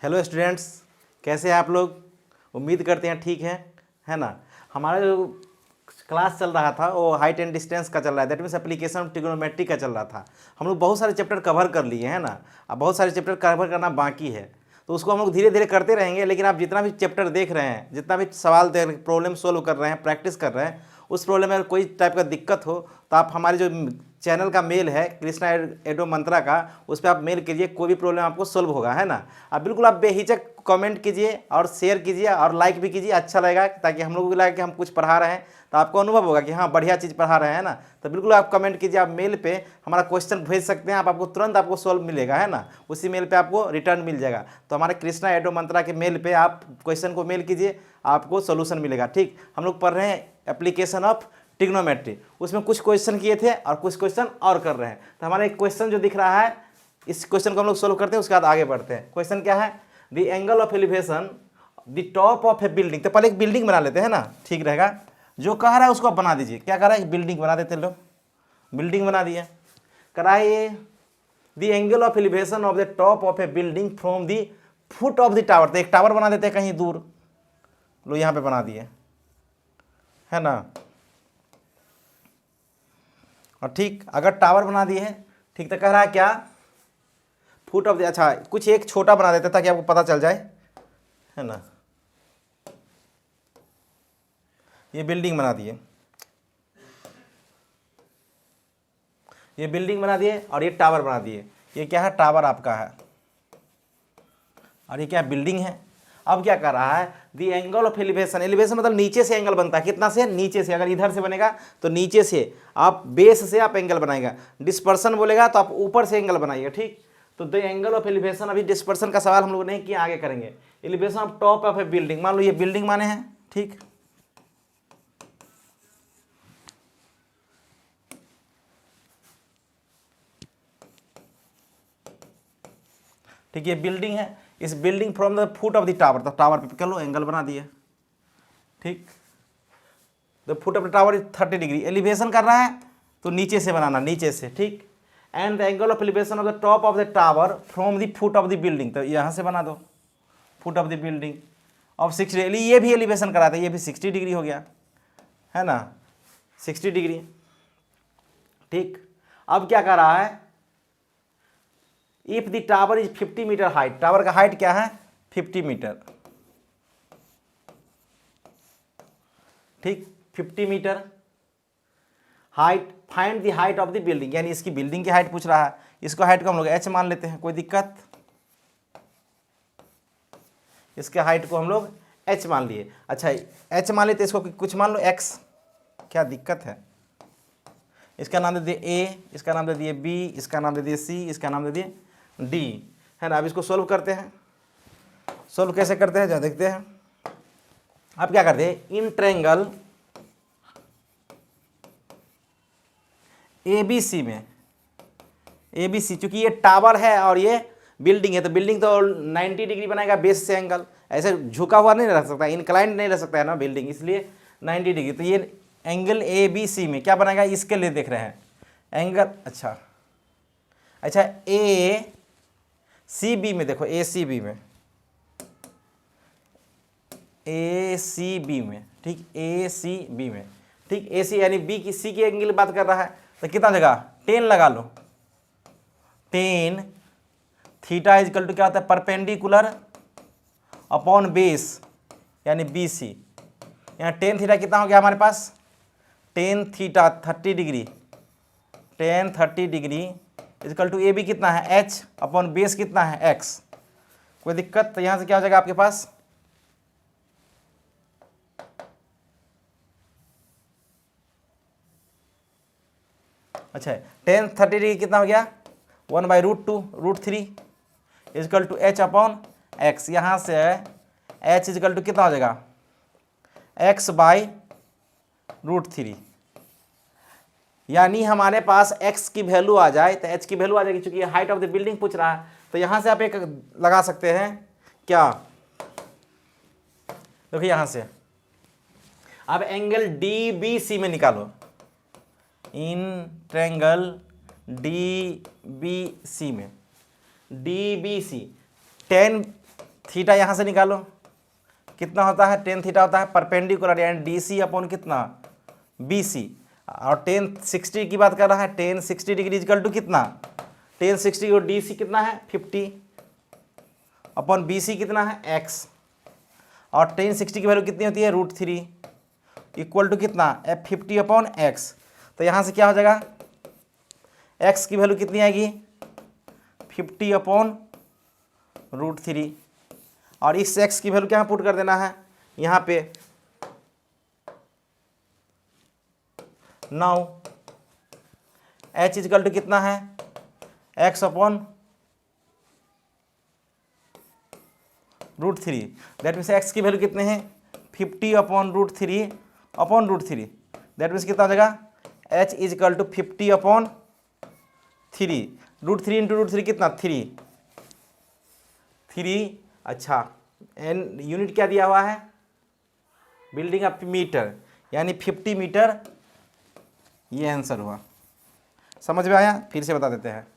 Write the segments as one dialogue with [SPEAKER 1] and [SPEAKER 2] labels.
[SPEAKER 1] Hello students, कैसे हैं आप लोग। उम्मीद करते हैं ठीक है ना। हमारा जो क्लास चल रहा था वो हाइट एंड डिस्टेंस का चल रहा है, that means application of trigonometry का चल रहा था। हम लोग बहुत सारे चैप्टर कवर कर लिए हैं ना, अब बहुत सारे चैप्टर कवर करना बाकी है, तो उसको हम लोग धीरे धीरे करते रहेंगे। लेकिन आप जितना भी चैप्टर देख रहे हैं, जितना भी सवाल दे प्रॉब्लम सोल्व कर रहे हैं, प्रैक्टिस कर रहे हैं, उस प्रॉब्लम में अगर कोई टाइप का दिक्कत हो तो आप हमारे जो चैनल का मेल है कृष्णा एडो मंत्रा का, उस पर आप मेल कीजिए, कोई भी प्रॉब्लम आपको सोल्व होगा, है ना। अब बिल्कुल आप बेहिचक कमेंट कीजिए और शेयर कीजिए और लाइक भी कीजिए, अच्छा लगेगा, ताकि हम लोग को लगे कि हम कुछ पढ़ा रहे हैं तो आपको अनुभव होगा कि हाँ बढ़िया चीज़ पढ़ा रहे हैं ना। तो बिल्कुल आप कमेंट कीजिए, आप मेल पे हमारा क्वेश्चन भेज सकते हैं, आपको तुरंत आपको सॉल्व मिलेगा, है ना। उसी मेल पे आपको रिटर्न मिल जाएगा। तो हमारे कृष्णा एडो मंत्रा के मेल पे आप क्वेश्चन को मेल कीजिए, आपको सोल्यूशन मिलेगा। ठीक, हम लोग पढ़ रहे हैं एप्लीकेशन ऑफ ट्रिग्नोमेट्री, उसमें कुछ क्वेश्चन किए थे और कुछ क्वेश्चन और कर रहे हैं। तो हमारा एक क्वेश्चन जो दिख रहा है, इस क्वेश्चन को हम लोग सोल्व करते हैं, उसके बाद आगे बढ़ते हैं। क्वेश्चन क्या है, the angle of elevation the top of a building. तो पहले एक बिल्डिंग बना लेते हैं ना, ठीक रहेगा। जो कह रहा है उसको आप बना दीजिए। क्या कह रहा है, बिल्डिंग बना देते लोग, बिल्डिंग बना दिए। कराइए the angle of elevation of the top of a building from the foot of the tower. तो एक टावर बना देते हैं कहीं दूर, लो यहाँ पे बना दिए, है ना। और ठीक, अगर टावर बना दिए हैं, ठीक, तो कह रहा है क्या, फुट ऑफ द, अच्छा कुछ एक छोटा बना देते ताकि आपको पता चल जाए, है ना। ये बिल्डिंग बना दिए, ये बिल्डिंग बना दिए और ये टावर बना दिए। ये क्या है, टावर आपका है, और ये क्या, बिल्डिंग है। अब क्या कर रहा है, the angle of elevation, elevation मतलब नीचे से एंगल बनता है, कितना से, नीचे से। अगर इधर से बनेगा तो नीचे से, आप बेस से आप एंगल बनाएगा। डिस्पर्सन बोलेगा तो आप ऊपर से एंगल बनाइएगा, ठीक। तो द एंगल ऑफ एलिवेशन, अभी डिस्पर्सन का सवाल हम लोग नहीं किया, आगे करेंगे। Elevation of top of a building, मान लो ये बिल्डिंग माने हैं, ठीक। ठीक, ये बिल्डिंग है, इस building from the foot of the tower, तो टावर पे कर लो, एंगल बना दिए, ठीक। The foot of the tower is 30 degree. Elevation कर रहा है तो नीचे से बनाना, नीचे से, ठीक। And the angle of elevation of the top of the tower from the foot of the building, तो यहाँ से बना दो, foot of the building of 60 degree. ये भी एलिवेशन कराते हैं, ये भी 60 डिग्री हो गया, है ना, 60 डिग्री, ठीक। अब क्या कर रहा है, if the tower is 50 metre height, tower का हाइट क्या है, 50 मीटर, ठीक, 50 metre height, find the height of the building, यानी इसकी बिल्डिंग की हाइट पूछ रहा है। इसको हाइट को हम लोग h मान लेते हैं, कोई दिक्कत, इसके हाइट को हम लोग h मान लिए। अच्छा h मान लेते, इसको कुछ मान लो x, क्या दिक्कत है। इसका नाम दे दिए a, इसका नाम दे दिए b, इसका नाम दे दिए c, इसका नाम दे दिए d, है ना। अब इसको सोल्व करते हैं, सोल्व कैसे करते हैं जरा देखते हैं। अब क्या करते हैं, इन ट्रायंगल ABC में, ABC चूंकि ये टावर है और ये बिल्डिंग है, तो बिल्डिंग तो 90 डिग्री बनाएगा बेस से एंगल, ऐसे झुका हुआ नहीं रह सकता, इंक्लाइंड नहीं रह सकता है ना बिल्डिंग, इसलिए 90 डिग्री। तो ये एंगल ABC में क्या बनाएगा, इसके लिए देख रहे हैं एंगल, अच्छा अच्छा ACB में देखो, ACB में, ACB में, ठीक, ACB में, ठीक। AC यानी B की, C की एंगल की बात कर रहा है, तो कितना जगह 10 लगा लो, 10 थीटा इजकल टू क्या होता है, परपेंडिकुलर अपॉन बेस यानी BC। यहाँ 10 थीटा कितना हो गया हमारे पास, 10 theta 30 degree, 10 30 degree equal to AB कितना है, h अपॉन बेस कितना है, x। कोई दिक्कत, तो यहाँ से क्या हो जाएगा आपके पास, अच्छा 10 30 डिग्री कितना हो गया, 1/√2 √3 equal to h upon x। यहाँ से h इजकल टू कितना हो जाएगा, x/√3, यानी हमारे पास x की वैल्यू आ जाए तो h की वैल्यू आ जाएगी, चूंकि ये हाइट ऑफ द बिल्डिंग पूछ रहा है। तो यहाँ से आप एक लगा सकते हैं क्या, देखो यहाँ से अब एंगल DBC में निकालो, इन ट्रायंगल DBC में, DBC 10 थीटा यहाँ से निकालो, कितना होता है, टेन थीटा होता है परपेंडिकुलर, यानी डी सी अपॉन कितना, बी सी। और टेन 60 की बात कर रहा है, टेन 60 डिग्री इजकल टू कितना, टेन 60 और डी सी कितना है 50 अपॉन बी सी कितना है एक्स, और टेन 60 की वैल्यू कितनी होती है √3 इक्वल टू कितना एफ 50 अपॉन एक्स। तो यहाँ से क्या हो जाएगा, एक्स की वैल्यू कितनी आएगी 50 अपॉन √3, और इस एक्स की वैल्यू क्या पुट कर देना है यहाँ पे 9, एच इजकल टू कितना है x upon √3, that means x की वैल्यू कितने हैं 50 अपॉन √3 अपॉन √3, दैट मीन्स कितना हो जाएगा h equal to 50 upon 3, √3 into √3 कितना 3। अच्छा, एन यूनिट क्या दिया हुआ है, बिल्डिंग अप मीटर, यानी 50 मीटर, ये आंसर हुआ। समझ में आया, फिर से बता देते हैं।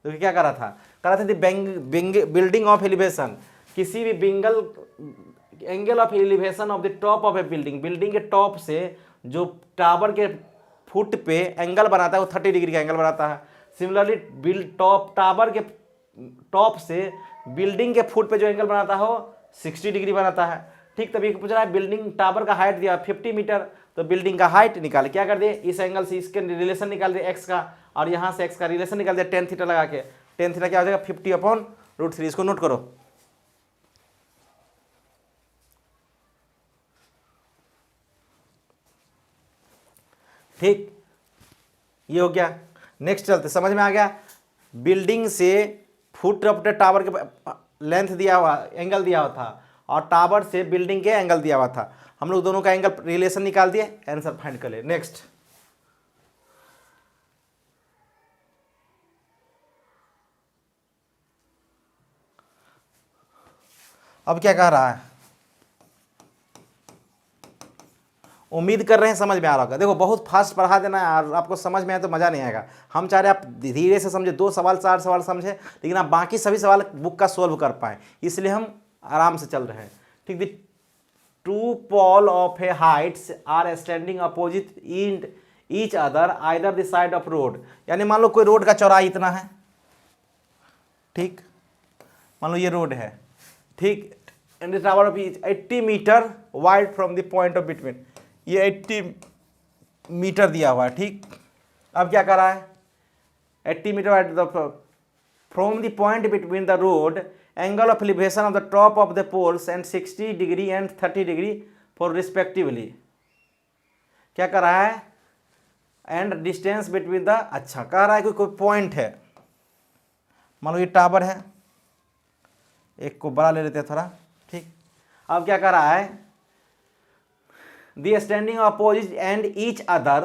[SPEAKER 1] तो क्या कर रहा था, बिल्डिंग ऑफ एलिवेशन, किसी भी angle of elevation of the top of a building, building के टॉप से जो टावर के फुट पे एंगल बनाता है वो 30 डिग्री का एंगल बनाता है। सिमिलरली टावर के टॉप से बिल्डिंग के फुट पे जो एंगल बनाता है वो 60 डिग्री बनाता है। ठीक, तभी पूछ रहा है बिल्डिंग टावर का हाइट दिया 50 मीटर, तो बिल्डिंग का हाइट निकाल, क्या कर दिए इस एंगल से इसके रिलेशन निकाल दिए एक्स का, और यहाँ से एक्स का रिलेशन निकाल दिया टेन थीटा लगा के, टेन थीटा क्या हो जाएगा 50 अपॉन √3, इसको नोट करो। ठीक, ये हो गया। नेक्स्ट चलते, समझ में आ गया, बिल्डिंग से फुट ऑफ द टावर के लेंथ दिया हुआ, एंगल दिया हुआ था, और टावर से बिल्डिंग के एंगल दिया हुआ था, हम लोग दोनों का एंगल रिलेशन निकाल दिए, आंसर फाइंड कर ले। नेक्स्ट, अब क्या कह रहा है, उम्मीद कर रहे हैं समझ में आ रहा होगा। देखो बहुत फास्ट पढ़ा देना है और आपको समझ में आए तो मज़ा नहीं आएगा। हम चाह रहे हैं आप धीरे से समझे, 2 सवाल 4 सवाल समझे, लेकिन आप बाकी सभी सवाल बुक का सोल्व कर पाएँ, इसलिए हम आराम से चल रहे हैं। ठीक, the two pole of a heights are standing opposite in each other either the side of road, यानी मान लो कोई रोड का चौड़ाई इतना है, ठीक, मान लो ये रोड है, ठीक, and the tower of 80 metre wide from the point of between, ये 80 मीटर दिया हुआ है। ठीक, अब क्या कर रहा है 80 metre wide from the point between the road, angle of elevation of the top of the poles and 60 degree and 30 degree for respectively. क्या कर रहा है, एंड डिस्टेंस बिटवीन द, अच्छा कह रहा है कि कोई पॉइंट है, मान लो ये टावर है, एक को बड़ा ले लेते हैं थोड़ा। ठीक, अब क्या कर रहा है, the standing opposite and each other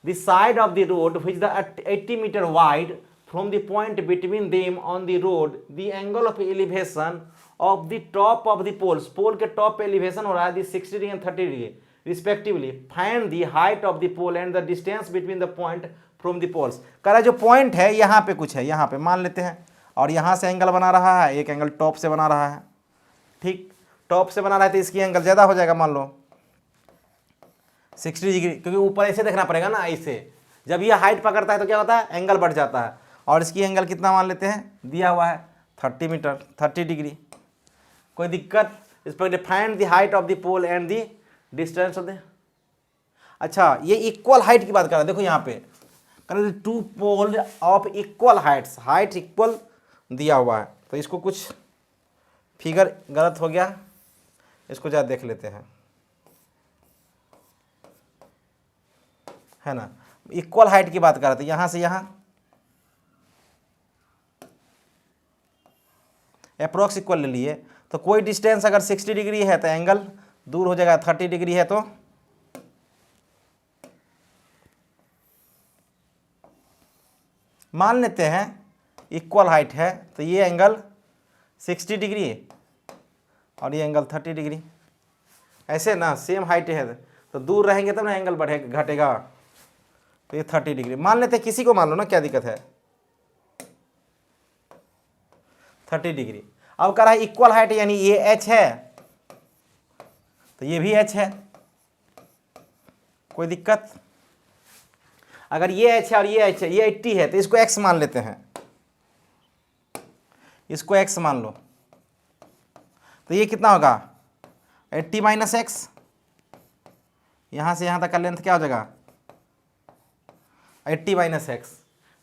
[SPEAKER 1] the side of the road which the 80 meter wide from the point between them on the road, the angle of elevation of the top of the poles, पोल के top पे elevation हो रहा है the 60 degree and 30 degree respectively, find the height of the pole and the distance between the point from the poles। कह रहा है जो point है यहाँ पे कुछ है, यहाँ पे मान लेते हैं, और यहाँ से एंगल बना रहा है, एक एंगल टॉप से बना रहा है। ठीक, टॉप से बना रहा है तो इसकी एंगल ज़्यादा हो जाएगा, मान लो 60 डिग्री, क्योंकि ऊपर ऐसे देखना पड़ेगा ना, ऐसे जब ये हाइट पकड़ता है तो क्या होता है एंगल बढ़ जाता है, और इसकी एंगल कितना मान लेते हैं, दिया हुआ है 30 मीटर 30 डिग्री। कोई दिक्कत, इस पर defined the height of the pole and the distance of the, अच्छा ये इक्वल हाइट की बात कर रहा है। देखो यहाँ पे two pole of equal heights, height equal दिया हुआ है, तो इसको कुछ फिगर गलत हो गया, इसको ज़रा देख लेते हैं, है ना, इक्वल हाइट की बात कर रहे थे, यहाँ से यहाँ अप्रोक्स इक्वल ले लिए, तो कोई डिस्टेंस अगर 60 डिग्री है तो एंगल दूर हो जाएगा, 30 डिग्री है तो मान लेते हैं इक्वल हाइट है, तो ये एंगल 60 डिग्री और ये एंगल 30 डिग्री, ऐसे ना सेम हाइट है तो दूर रहेंगे तब ना एंगल बढ़ेगा घटेगा, तो ये 30 डिग्री मान लेते हैं, किसी को मान लो ना, क्या दिक्कत है। 30 डिग्री। अब कह रहा है इक्वल हाइट, यानी ये h है तो ये भी h है, कोई दिक्कत? अगर ये h है और ये h है, ये 80 है तो इसको x मान लेते हैं, इसको x मान लो, तो ये कितना होगा 80 माइनस एक्स, यहाँ से यहाँ तक का लेंथ क्या हो जाएगा 80 माइनस एक्स।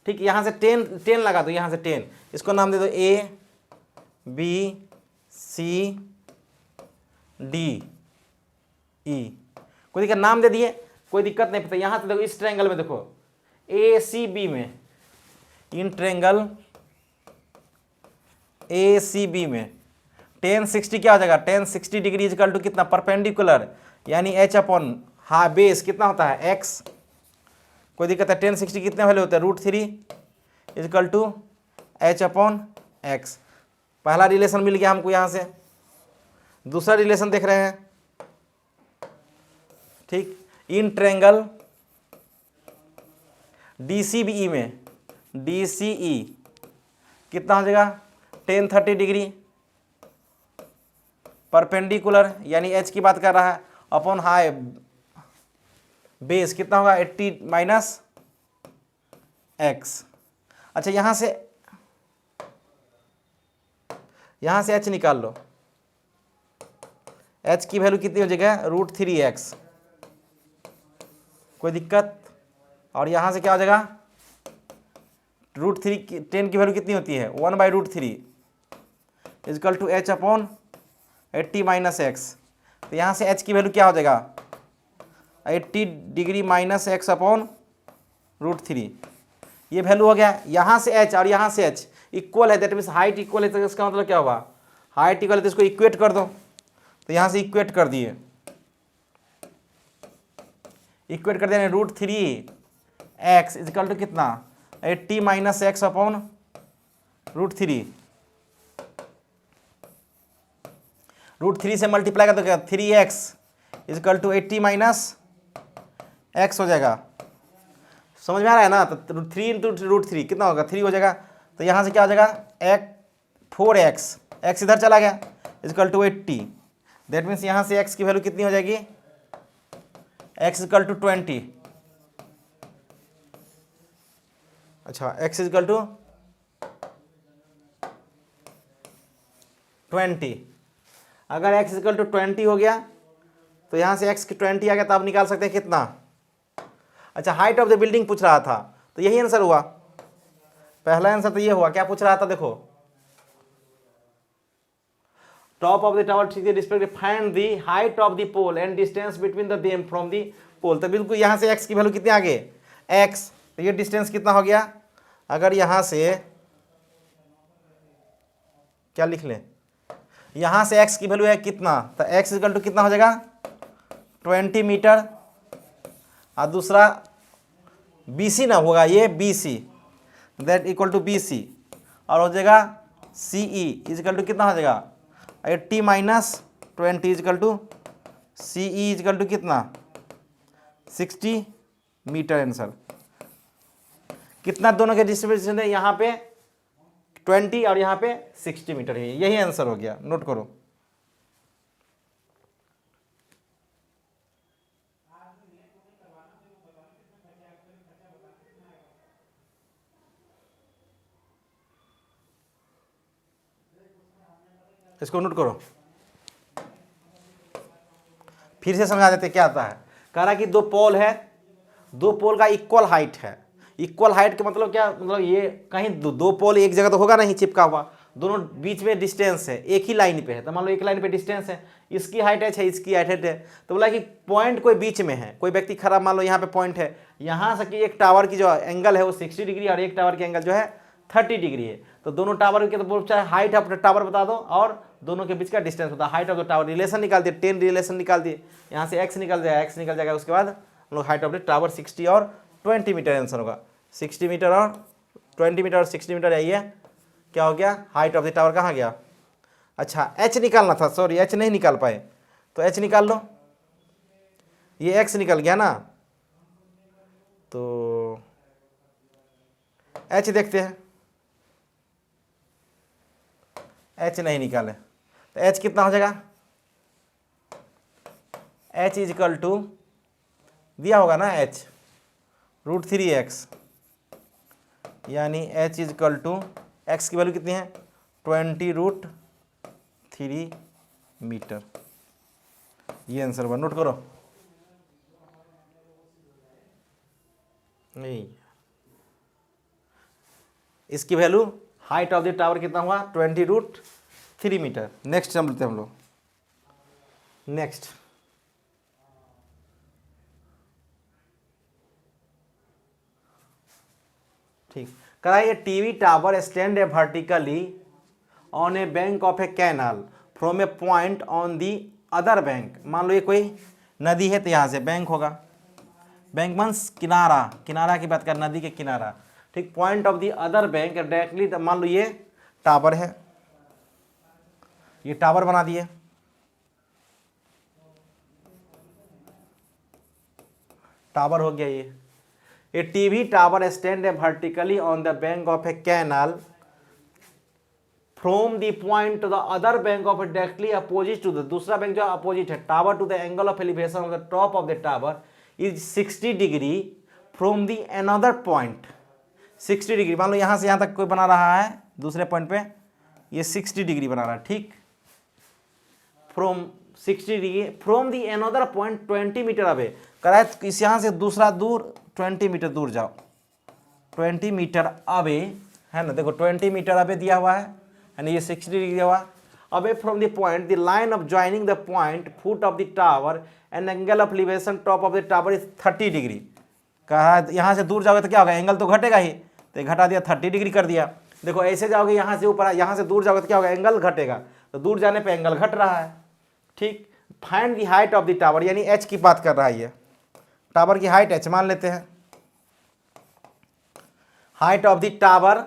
[SPEAKER 1] ठीक, यहाँ से 10 लगा दो, यहाँ से 10, इसको नाम दे दो A B C D E, कोई दिक्कत? नाम दे दिए, कोई दिक्कत नहीं। पता यहाँ से देखो, इस ट्रायंगल में देखो ACB में, इन ट्रायंगल ACB में tan 60 क्या हो जाएगा, tan 60 डिग्री इजकल टू कितना, परपेंडिकुलर, यानी h अपॉन हा बेस कितना होता है x। कोई दिक्कत है? tan 60 कितने वैल्यू होते हैं, √3 equal to h upon x। पहला रिलेशन मिल गया हमको यहाँ से। दूसरा रिलेशन देख रहे हैं, ठीक, इन ट्रायंगल DCBE में, DCE कितना हो जाएगा tan 30 डिग्री परपेंडिकुलर, यानी h की बात कर रहा है, अपॉन हाई बेस कितना होगा 80 माइनस एक्स। अच्छा, यहाँ से h निकाल लो, h की वैल्यू कितनी हो जाएगा √3x, कोई दिक्कत? और यहाँ से क्या हो जाएगा √3, 10 की वैल्यू कितनी होती है 1/√3 equal to h upon 80 minus x. तो यहाँ से h की वैल्यू क्या हो जाएगा 80 डिग्री माइनस एक्स अपॉन √3, ये वैल्यू हो गया। यहाँ से h और यहाँ से h इक्वल है, दैट मीन्स हाइट इक्वल है, तो इसका मतलब क्या होगा, हाइट इक्वल है तो इसको इक्वेट कर दो। तो यहाँ से इक्वेट कर दिए, इक्वेट कर दिया, √3x इजकल टू कितना 80 माइनस एक्स अपॉन √3, √3 से मल्टीप्लाई कर दो क्या 3x is equal to 80 minus x हो जाएगा। समझ में आ रहा है ना? तो 3 इंटू √3 कितना होगा 3 हो जाएगा। तो यहाँ से क्या हो जाएगा 4x, x इधर चला गया इजकल टू 80, दैट मीन्स यहाँ से x की वैल्यू कितनी हो जाएगी x इजकल टू 20। अच्छा, x इजकल टू 20। अगर x इजकल टू 20 हो गया तो यहाँ से x की 20 आ गया, तो आप निकाल सकते हैं कितना। अच्छा, हाइट ऑफ द बिल्डिंग पूछ रहा था, तो यही आंसर हुआ, पहला आंसर तो ये हुआ। क्या पूछ रहा था देखो, top of the tower respect find the height of the pole and distance between the them from the pole. तो बिल्कुल यहाँ से x की वैल्यू कितनी आगे x, तो ये डिस्टेंस कितना हो गया, अगर यहाँ से क्या लिख लें, यहाँ से x की वैल्यू है कितना, तो x इक्वल टू कितना हो जाएगा 20 मीटर, और दूसरा BC ना होगा, ये BC, that equal to BC, और हो जाएगा CE इक्वल टू कितना हो जाएगा 80 minus 20 equal to CE equal to कितना 60 मीटर। आंसर कितना दोनों के डिस्ट्रीब्यूशन है, यहाँ पे 20 और यहाँ पे 60 मीटर है, यही आंसर हो गया। नोट करो। इसको नोट करो, फिर से समझा देते क्या आता है। कह रहा कि दो पोल है, दो पोल का इक्वल हाइट है। इक्वल हाइट का मतलब क्या, मतलब ये कहीं दो पोल एक जगह तो होगा नहीं चिपका हुआ, दोनों बीच में डिस्टेंस है, एक ही लाइन पे है। तो मान लो एक लाइन पे डिस्टेंस है, इसकी हाइट है, इसकी हाइट है, तो बोला कि पॉइंट कोई बीच में है, कोई व्यक्ति खड़ा, मान लो यहाँ पे पॉइंट है, यहाँ से कि एक टावर की जो एंगल है वो 60 डिग्री और एक टावर की एंगल जो है 30 डिग्री है। तो दोनों टावर के तो चाहे हाइट ऑफ टावर बता दो और दोनों के बीच का डिस्टेंस होता है height of the tower. Relation निकाल दिए, 10 रिलेशन निकाल दिए, यहाँ से x निकल जाएगा, x निकल जाएगा, उसके बाद हम लोग हाइट ऑफ द टावर 60 और 20 मीटर आंसर होगा। 60 मीटर और 20 मीटर और 60 मीटर यही है, क्या हो गया हाइट ऑफ द टावर कहाँ गया। अच्छा, h निकालना था, सॉरी h नहीं निकाल पाए, तो h निकाल लो, ये x निकल गया ना, तो h देखते हैं। एच नहीं निकाले तो एच कितना हो जाएगा, एच इज इक्वल टू दिया होगा ना एच √3x, यानी h is equal to x की वैल्यू कितनी है 20√3 मीटर। ये आंसर हुआ, नोट करो। नहीं, इसकी value height of the tower कितना हुआ 20√3 मीटर। नेक्स्ट हम लेते हैं हम लोग, नेक्स्ट ठीक कराइए। TV tower stand a vertically on A bank of a canal from A point on the other bank. मान लो ये कोई नदी है तो यहाँ से बैंक होगा, बैंक मीन्स किनारा, किनारा की बात कर, नदी के किनारा, ठीक। Point of the other bank directly, मान लो ये टावर है, ये टावर बना दिए, टावर हो गया ये। A TV tower stand a vertically on the bank of a canal from the point to the other bank of directly opposite to the, दूसरा बैंक जो अपोजिट है tower to the angle of elevation of the top of the tower is 60 degree from the another point. 60 degree, मान लो यहाँ से यहाँ तक कोई बना रहा है दूसरे पॉइंट पे, ये 60 डिग्री बना रहा है, ठीक। From 60 degree from the another point 20 metre away कराए, तो इस यहाँ से दूसरा दूर 20 मीटर दूर जाओ, 20 मीटर अवे है ना, देखो 20 मीटर अवे दिया हुआ है, यानी ये 60 डिग्री दिया हुआ। Away from the point the line of joining the point foot of the tower and angle of elevation top of the tower is 30 degree. कहा यहाँ से दूर जाओगे तो क्या होगा, एंगल तो घटेगा ही, तो घटा दिया 30 डिग्री कर दिया। देखो ऐसे जाओगे यहाँ से ऊपर, यहाँ से दूर जाओगे तो क्या होगा, एंगल घटेगा, तो दूर जाने पे एंगल घट रहा है, ठीक। Find the height of the tower, यानी एच की बात कर रहा है ये, टावर की हाइट एच मान लेते हैं। Height of the tower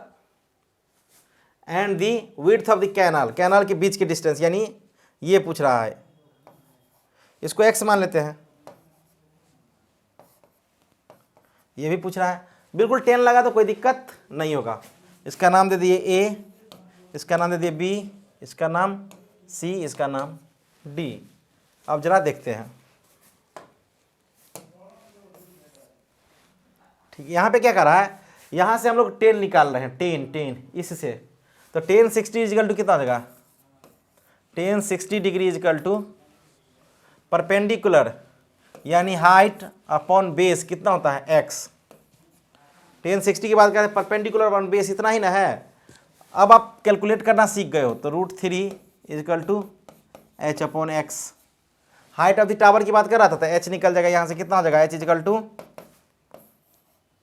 [SPEAKER 1] and the width of the canal, canal के बीच की डिस्टेंस, यानी ये पूछ रहा है, इसको एक्स मान लेते हैं। ये भी पूछ रहा है, बिल्कुल 10 लगा तो कोई दिक्कत नहीं होगा। इसका नाम दे दिए ए, इसका नाम दे दिए बी, इसका नाम सी, इसका नाम डी। अब जरा देखते हैं, ठीक। यहाँ पे क्या कर रहा है, यहाँ से हम लोग 10 निकाल रहे हैं, 10 इससे, तो 10 60 इजिकल टू कितना हो जाएगा, 10 60 डिग्री इजिकल टू परपेंडिकुलर, यानी हाइट अपॉन बेस कितना होता है एक्स। 10 60 की बात करें, परपेंडिकुलर अपॉन बेस इतना ही ना है। अब आप कैलकुलेट करना सीख गए हो, तो √3 is equal to h upon x. Height of the tower की बात कर रहा था, तो एच निकल जाएगा यहाँ से, कितना हो जाएगा, एच इजिकल टू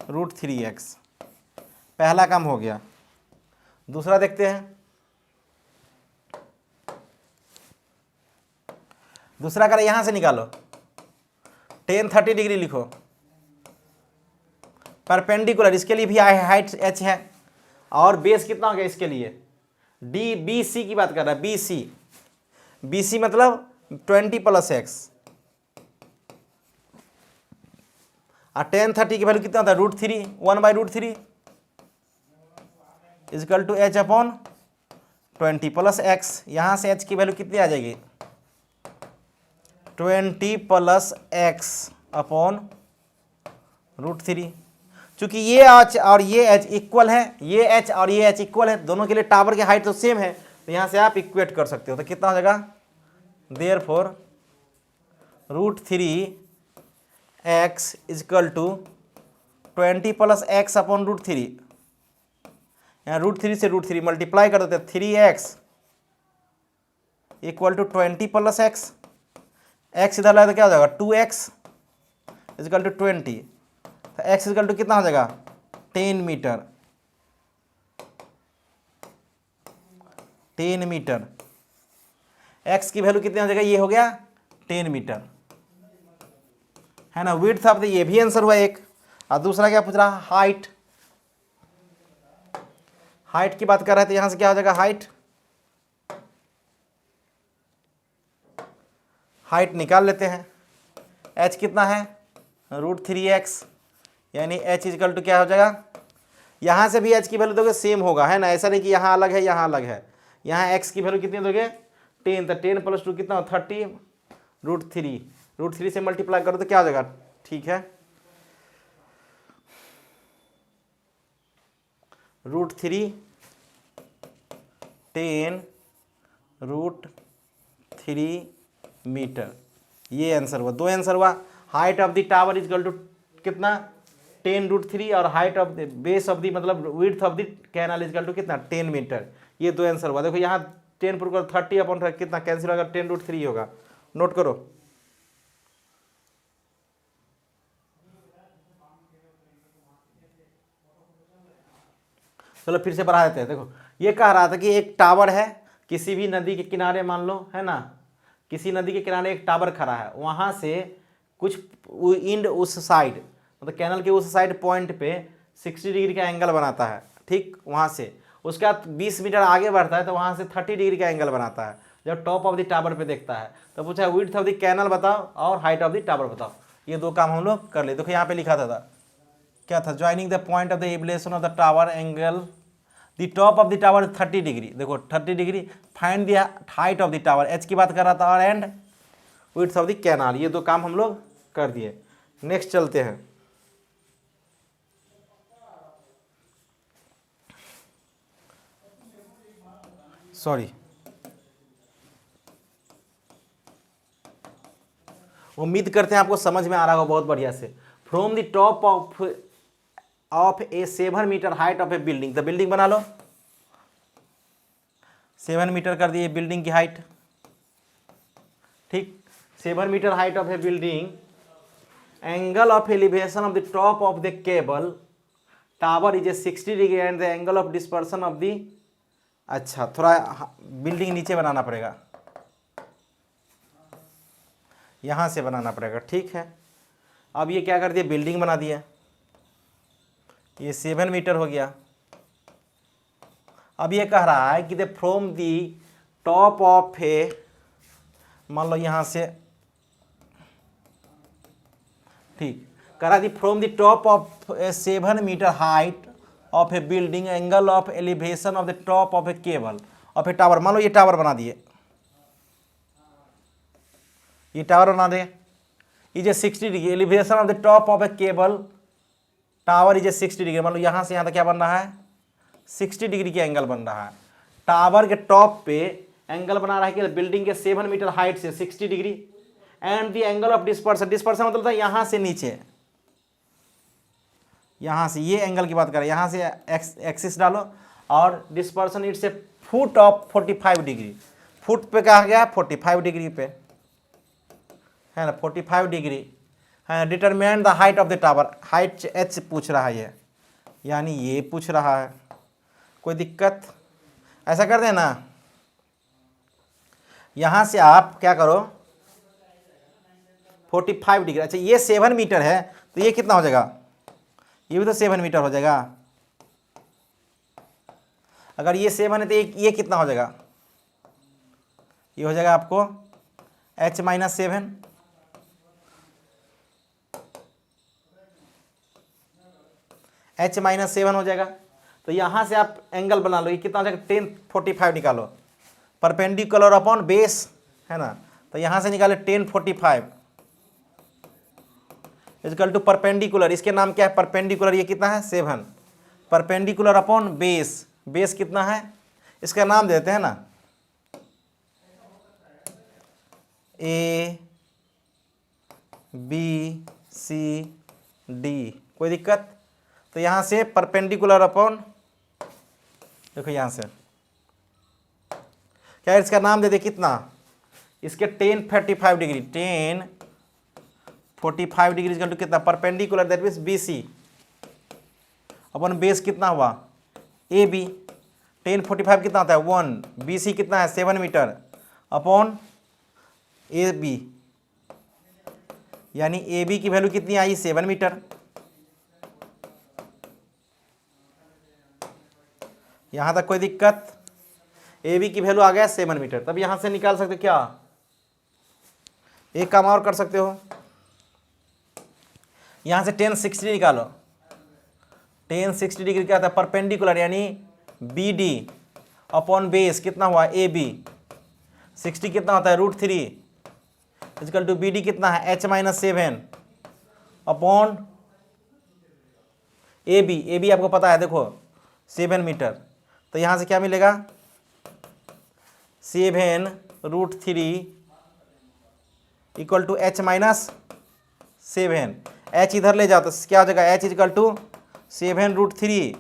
[SPEAKER 1] √3x। पहला काम हो गया। दूसरा देखते हैं, दूसरा करें, यहां से निकालो 10 30 डिग्री लिखो, परपेंडिकुलर, इसके लिए भी हाइट h है, और बेस कितना हो गया इसके लिए, डी बी सी की बात कर रहा है, बी सी मतलब 20 + x, और 10 30 की वैल्यू कितना होता है, √3, 1/√3 is equal to h upon 20 + x। यहाँ से h की वैल्यू कितनी आ जाएगी, 20 + x अपॉन √3। चूंकि ये h और ये h इक्वल है, ये h और ये h इक्वल है, दोनों के लिए टावर की हाइट तो सेम है, तो यहाँ से आप इक्वेट कर सकते हो। तो कितना हो जाएगा, therefore √3x is equal to 20 + x upon √3। यहाँ √3 से √3 मल्टीप्लाई कर देते हैं, 3x equal to 20 + x, x इधर लाए तो क्या हो जाएगा, 2x इजिकल टू 20, तो x इजिकल टू कितना हो जाएगा, 10 मीटर। 10 मीटर, x की वैल्यू कितनी हो जाएगा, ये हो गया 10 मीटर, है ना। विड्थ ऑफ द, ये भी आंसर हुआ एक। और दूसरा क्या पूछ रहा, हाइट। हाइट की बात कर रहे थे, यहां से क्या हो जाएगा, हाइट निकाल लेते हैं। h कितना है, √3x, यानी h इजिकल टू क्या हो जाएगा, यहां से भी h की वैल्यू दोगे सेम होगा, है ना, ऐसा नहीं कि यहां अलग है यहां अलग है, यहाँ x की वैल्यू कितनी दोगे 10, तो 10 + 2 कितना 30 √3, √3 से मल्टीप्लाई करो तो क्या हो जाएगा, ठीक है, √3 10 √3 मीटर। ये आंसर हुआ, दो आंसर हुआ। Height of the tower is equal to कितना 10 √3 और height of the base of the मतलब width of the canal is equal to कितना 10 मीटर। ये दो आंसर हुआ। देखो यहाँ 10 पुट करो 30/30 कितना कैंसिल होगा 10 √3 होगा, नोट करो। चलो फिर से बढ़ा देते हैं। देखो ये कह रहा था कि एक टावर है किसी भी नदी के किनारे, मान लो है ना, किसी नदी के किनारे एक टावर खड़ा है, वहाँ से कुछ इंड उस साइड मतलब कैनल के उस साइड पॉइंट पे 60 डिग्री का एंगल बनाता है, ठीक, वहाँ से उसके बाद 20 मीटर आगे बढ़ता है तो वहाँ से 30 डिग्री का एंगल बनाता है। जब टॉप ऑफ द टावर पे देखता है तो पूछा विड्थ ऑफ द कैनल बताओ और हाइट ऑफ द टावर बताओ। ये दो काम हम लोग कर ले। देखो यहाँ पे लिखा था क्या था, joining the point of the elevation of the tower angle the top of the tower 30 degree. देखो 30 degree, find the height of the tower, H की बात कर रहा था, और and width of the canal. ये दो काम हम लोग कर दिए। नेक्स्ट चलते हैं। सॉरी, उम्मीद करते हैं आपको समझ में आ रहा होगा बहुत बढ़िया से। From the top of a 7 metre height of a building, तो बिल्डिंग बना लो, 7 मीटर कर दिए बिल्डिंग की हाइट, ठीक, 7 metre height of a building, angle of elevation of the top of the cable tower is a 60 degree and the angle of dispersion of the, अच्छा थोड़ा building नीचे बनाना पड़ेगा, यहाँ से बनाना पड़ेगा, ठीक है। अब ये क्या कर दिया, बिल्डिंग बना दिया, ये 7 मीटर हो गया। अब ये कह रहा है कि the from the top of a, मान लो यहाँ से, ठीक, कह रहा the from the top of a 7 metre height of a building angle of elevation of the top of a cable of a tower. मान लो ये टावर बना दिए, ये टावर बना दे, is a 60 degree elevation of the top of a cable tower is a 60 degree. मान लो यहाँ से यहाँ तक क्या बन रहा है 60 डिग्री का एंगल बन रहा है। टावर के टॉप पे एंगल बना रहा है कि बिल्डिंग के 7 मीटर हाइट से 60 degree and the angle of dispersion, dispersion मतलब था यहाँ से नीचे, यहाँ से ये एंगल की बात करें, यहाँ से एक्सिस डालो और dispersion it's a foot of 45 degree, foot पे कहा गया 45 डिग्री पे है ना, 45 डिग्री है। Determine the height of the tower, height H पूछ रहा है ये, यानी ये पूछ रहा है, कोई दिक्कत, ऐसा कर देना। यहाँ से आप क्या करो 45 डिग्री, अच्छा ये 7 मीटर है तो ये कितना हो जाएगा, ये भी तो 7 मीटर हो जाएगा। अगर ये 7 है तो ये कितना हो जाएगा, ये हो जाएगा आपको h - 7, h - 7 हो जाएगा। तो यहाँ से आप एंगल बना लो, ये कितना हो जाएगा 1045 निकालो, परपेंडिकुलर अपॉन बेस है ना, तो यहाँ से निकाले 1045 इक्वल टू परपेंडिकुलर, इसके नाम क्या है परपेंडिकुलर, ये कितना है 7, परपेंडिकुलर अपॉन बेस, बेस कितना है इसका नाम देते हैं ना A B C D, कोई दिक्कत। तो यहाँ से परपेंडिकुलर अपॉन, देखो यहाँ से क्या इसका नाम दे दे कितना, इसके 1045 डिग्री, 1045 डिग्री इक्वल टू कितना perpendicular, that means BC upon base कितना हुआ AB, 1045 कितना होता है 1, BC कितना है 7 मीटर अपॉन AB, यानी AB की वैल्यू कितनी आई 7 मीटर। यहाँ तक कोई दिक्कत, AB की वैल्यू आ गया 7 मीटर। तब यहाँ से निकाल सकते क्या, एक काम और कर सकते हो, यहाँ से 1060 निकालो, 1060 डिग्री क्या होता है परपेंडिकुलर, यानी BD अपॉन बेस कितना हुआ ए बी, 60 कितना होता है √3 इजकल टू बी डी कितना है h-7 अपॉन ए बी आपको पता है देखो 7 मीटर, तो यहाँ से क्या मिलेगा 7√3 इक्वल टू h-7, h इधर ले जाओ तो क्या हो जाएगा h इक्वल टू 7√3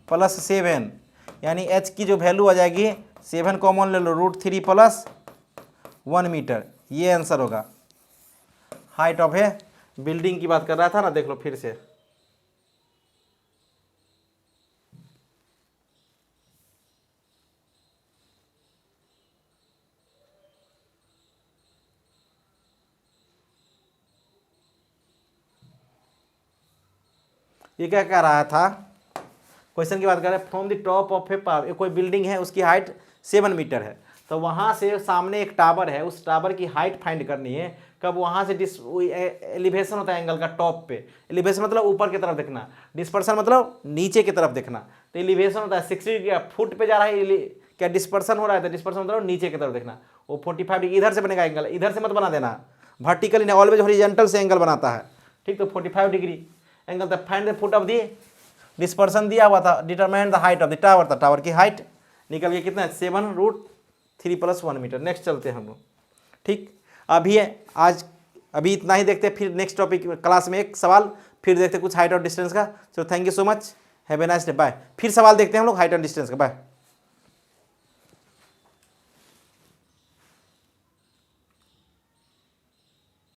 [SPEAKER 1] प्लस 7, यानी h की जो वैल्यू आ जाएगी 7 कॉमन ले लो √3 प्लस 1 मीटर, ये आंसर होगा। हाइट ऑफ है बिल्डिंग की बात कर रहा था ना, देख लो फिर से। ये क्या कह रहा था, क्वेश्चन की बात कर रहे हैं, from the top of A power, कोई बिल्डिंग है उसकी हाइट 7 मीटर है, तो वहाँ से सामने एक टावर है, उस टावर की हाइट फाइंड करनी है। कब वहाँ से एलिवेशन होता है एंगल का टॉप पे, एलिवेशन मतलब ऊपर की तरफ देखना, डिस्पर्सन मतलब नीचे की तरफ देखना। तो एलिवेशन होता है 60 डिग्री, फुट पे जा रहा है क्या डिस्पर्सन हो रहा है, तो डिस्पर्सन मतलब नीचे की तरफ देखना। वो 45 डिग्री इधर से बनेगा एंगल, इधर से मत बना देना, वर्टिकली ऑलवेज हॉरिजॉन्टल से एंगल बनाता है, ठीक। तो 45 डिग्री एंगल, तब find the foot of the dispersion दिया हुआ था, determine the height of the tower, था टावर की हाइट निकल के कितना 7√3 प्लस 1 मीटर। नेक्स्ट चलते हैं हम लोग, ठीक। अभी इतना ही देखते हैं, फिर नेक्स्ट टॉपिक क्लास में एक सवाल फिर देखते हैं कुछ हाइट और डिस्टेंस का। चलो thank you so much, have a nice day, bye. फिर सवाल देखते हैं हम लोग हाइट और डिस्टेंस का, बाय।